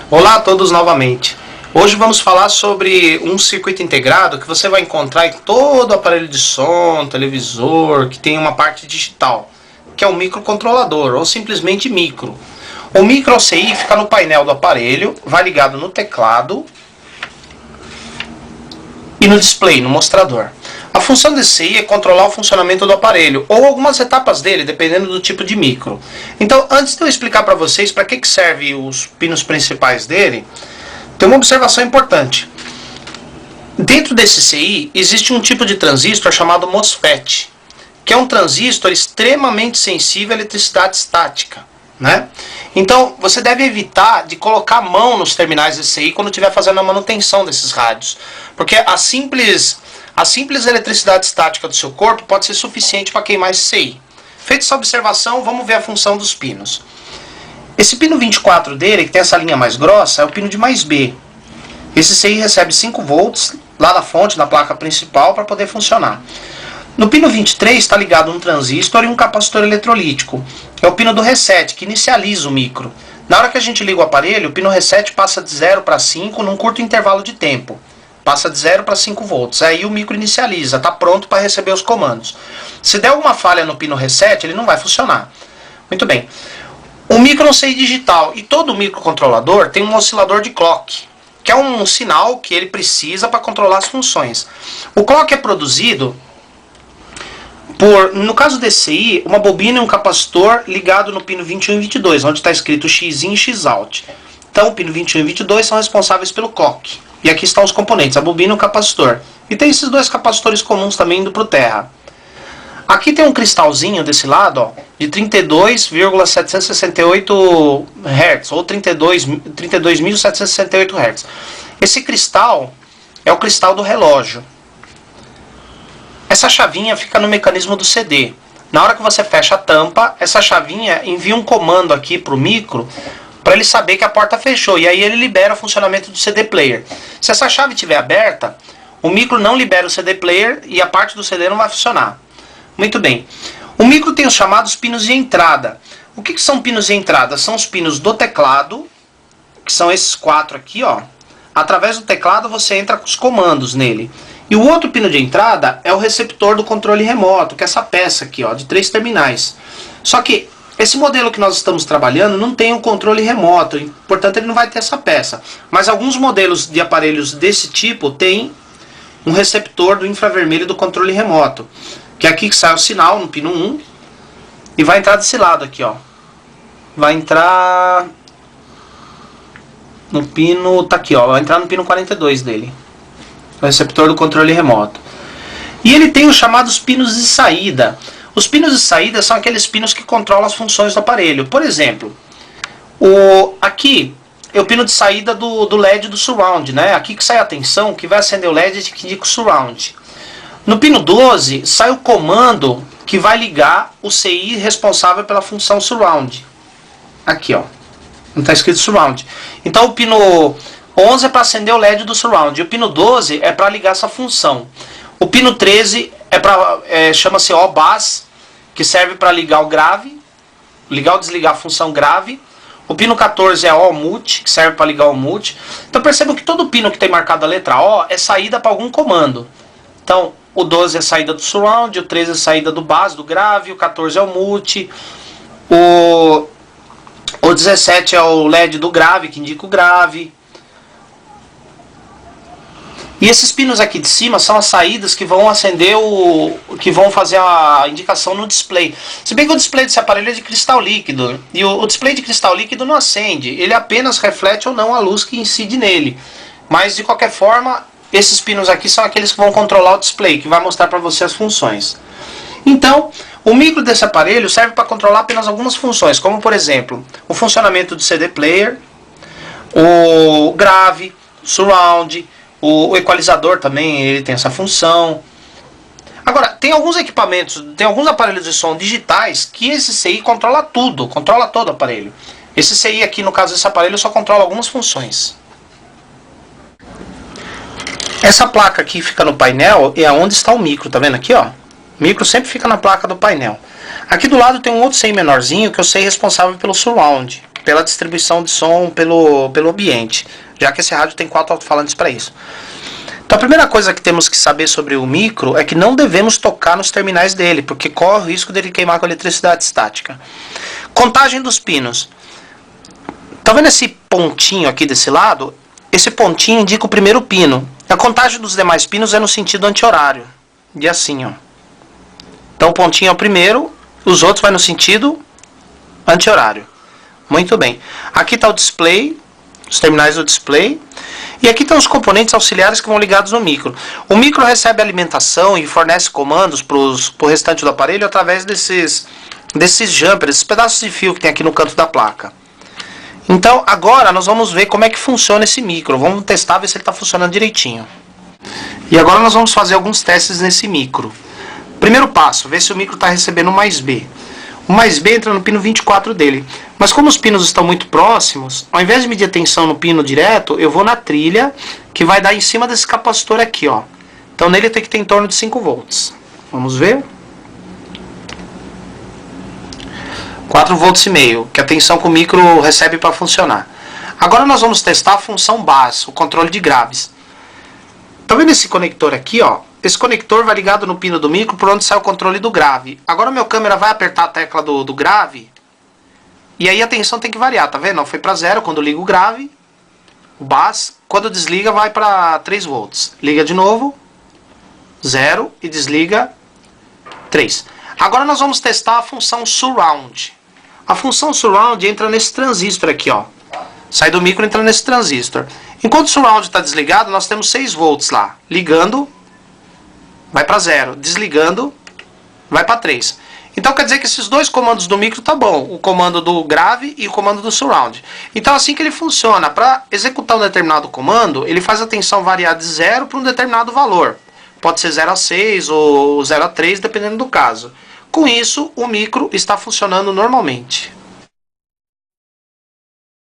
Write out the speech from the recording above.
Olá a todos novamente. Hoje vamos falar sobre um circuito integrado que você vai encontrar em todo aparelho de som, televisor, que tem uma parte digital, que é o microcontrolador, ou simplesmente micro. O micro OCI fica no painel do aparelho, vai ligado no teclado e no display, no mostrador. A função desse CI é controlar o funcionamento do aparelho, ou algumas etapas dele, dependendo do tipo de micro. Então, antes de eu explicar para vocês para que serve os pinos principais dele, tem uma observação importante. Dentro desse CI, existe um tipo de transistor chamado MOSFET, que é um transistor extremamente sensível à eletricidade estática, né? Então, você deve evitar de colocar a mão nos terminais desse CI quando estiver fazendo a manutenção desses rádios, porque a simples eletricidade estática do seu corpo pode ser suficiente para queimar esse CI. Feita essa observação, vamos ver a função dos pinos. Esse pino 24 dele, que tem essa linha mais grossa, é o pino de mais B. Esse CI recebe 5 volts lá na fonte, na placa principal, para poder funcionar. No pino 23 está ligado um transistor e um capacitor eletrolítico. É o pino do reset, que inicializa o micro. Na hora que a gente liga o aparelho, o pino reset passa de 0 para 5 num curto intervalo de tempo. Passa de 0 para 5 volts. Aí o micro inicializa, está pronto para receber os comandos. Se der alguma falha no pino reset, ele não vai funcionar. Muito bem. O micro é um CI digital e todo microcontrolador tem um oscilador de clock, que é um sinal que ele precisa para controlar as funções. O clock é produzido no caso desse CI, uma bobina e um capacitor ligado no pino 21 e 22, onde está escrito X-in e X-out. Então, o pino 21 e 22 são responsáveis pelo clock. E aqui estão os componentes, a bobina e o capacitor. E tem esses dois capacitores comuns também indo para o terra. Aqui tem um cristalzinho desse lado, ó, de 32,768 Hz, ou 32.768 Hz. Esse cristal é o cristal do relógio. Essa chavinha fica no mecanismo do CD. Na hora que você fecha a tampa, essa chavinha envia um comando aqui para o micro, para ele saber que a porta fechou, e aí ele libera o funcionamento do CD player. Se essa chave estiver aberta, o micro não libera o CD player e a parte do CD não vai funcionar. Muito bem. O micro tem os chamados pinos de entrada. O que são pinos de entrada? São os pinos do teclado, que são esses 4 aqui, ó. Através do teclado você entra com os comandos nele. E o outro pino de entrada é o receptor do controle remoto, que é essa peça aqui, ó, de 3 terminais. Só que esse modelo que nós estamos trabalhando não tem um controle remoto, portanto ele não vai ter essa peça. Mas alguns modelos de aparelhos desse tipo têm um receptor do infravermelho do controle remoto, que é aqui que sai o sinal no pino 1 e vai entrar desse lado aqui, ó. Vai entrar no pino, tá aqui, ó, vai entrar no pino 42 dele. O receptor do controle remoto. E ele tem os chamados pinos de saída. Os pinos de saída são aqueles pinos que controlam as funções do aparelho. Por exemplo, aqui é o pino de saída do LED do surround, né? Aqui que sai a tensão, que vai acender o LED que indica o surround. No pino 12 sai o comando que vai ligar o CI responsável pela função surround. Aqui, ó. Não está escrito surround. Então o pino 11 é para acender o LED do surround. E o pino 12 é para ligar essa função. O pino 13 chama-se O-Bus, que serve para ligar o grave, ligar ou desligar a função grave. O pino 14 é O-Mute, que serve para ligar o mute. Então percebam que todo pino que tem marcado a letra O é saída para algum comando. Então o 12 é saída do surround, o 13 é saída do bus, do grave, o 14 é o mute, o 17 é o LED do grave, que indica o grave. E esses pinos aqui de cima são as saídas que vão acender que vão fazer a indicação no display. Se bem que o display desse aparelho é de cristal líquido, e o display de cristal líquido não acende, ele apenas reflete ou não a luz que incide nele. Mas de qualquer forma, esses pinos aqui são aqueles que vão controlar o display, que vai mostrar para você as funções. Então, o micro desse aparelho serve para controlar apenas algumas funções, como por exemplo, o funcionamento do CD player, o grave, surround. O equalizador também, ele tem essa função. Agora, tem alguns equipamentos, tem alguns aparelhos de som digitais que esse CI controla tudo, controla todo o aparelho. Esse CI aqui, no caso desse aparelho, só controla algumas funções. Essa placa aqui fica no painel, é onde está o micro, tá vendo aqui, ó? O micro sempre fica na placa do painel. Aqui do lado tem um outro CI menorzinho, que é o CI responsável pelo surround. pela distribuição de som pelo ambiente, já que esse rádio tem 4 alto-falantes para isso. Então a primeira coisa que temos que saber sobre o micro é que não devemos tocar nos terminais dele, porque corre o risco dele queimar com eletricidade estática. Contagem dos pinos. Tá vendo esse pontinho aqui desse lado? Esse pontinho indica o primeiro pino. A contagem dos demais pinos é no sentido anti-horário. E assim, ó. Então o pontinho é o primeiro, os outros vai no sentido anti-horário. Muito bem. Aqui está o display, os terminais do display. E aqui estão os componentes auxiliares que vão ligados no micro. O micro recebe alimentação e fornece comandos para o restante do aparelho através desses jumpers, esses pedaços de fio que tem aqui no canto da placa. Então agora nós vamos ver como é que funciona esse micro. Vamos testar, ver se ele está funcionando direitinho. E agora nós vamos fazer alguns testes nesse micro. Primeiro passo, ver se o micro está recebendo um mais B. O mais B entra no pino 24 dele. Mas como os pinos estão muito próximos, ao invés de medir a tensão no pino direto, eu vou na trilha, que vai dar em cima desse capacitor aqui, ó. Então nele tem que ter em torno de 5 volts. Vamos ver? 4 volts e meio, que é a tensão que o micro recebe para funcionar. Agora nós vamos testar a função base, o controle de graves. Tá vendo esse conector aqui, ó? Esse conector vai ligado no pino do micro por onde sai o controle do grave. Agora meu câmera vai apertar a tecla do grave. E aí a tensão tem que variar, tá vendo? Foi para 0 quando liga o grave. O bass, quando desliga vai para 3 volts. Liga de novo. 0 e desliga 3. Agora nós vamos testar a função surround. A função surround entra nesse transistor aqui, ó. Sai do micro e entra nesse transistor. Enquanto o surround está desligado, nós temos 6 volts lá. Ligando, vai para 0. Desligando, vai para 3. Então quer dizer que esses dois comandos do micro tá bom. O comando do grave e o comando do surround. Então assim que ele funciona. Para executar um determinado comando, ele faz a tensão variar de 0 para um determinado valor. Pode ser 0 a 6 ou 0 a 3, dependendo do caso. Com isso, o micro está funcionando normalmente.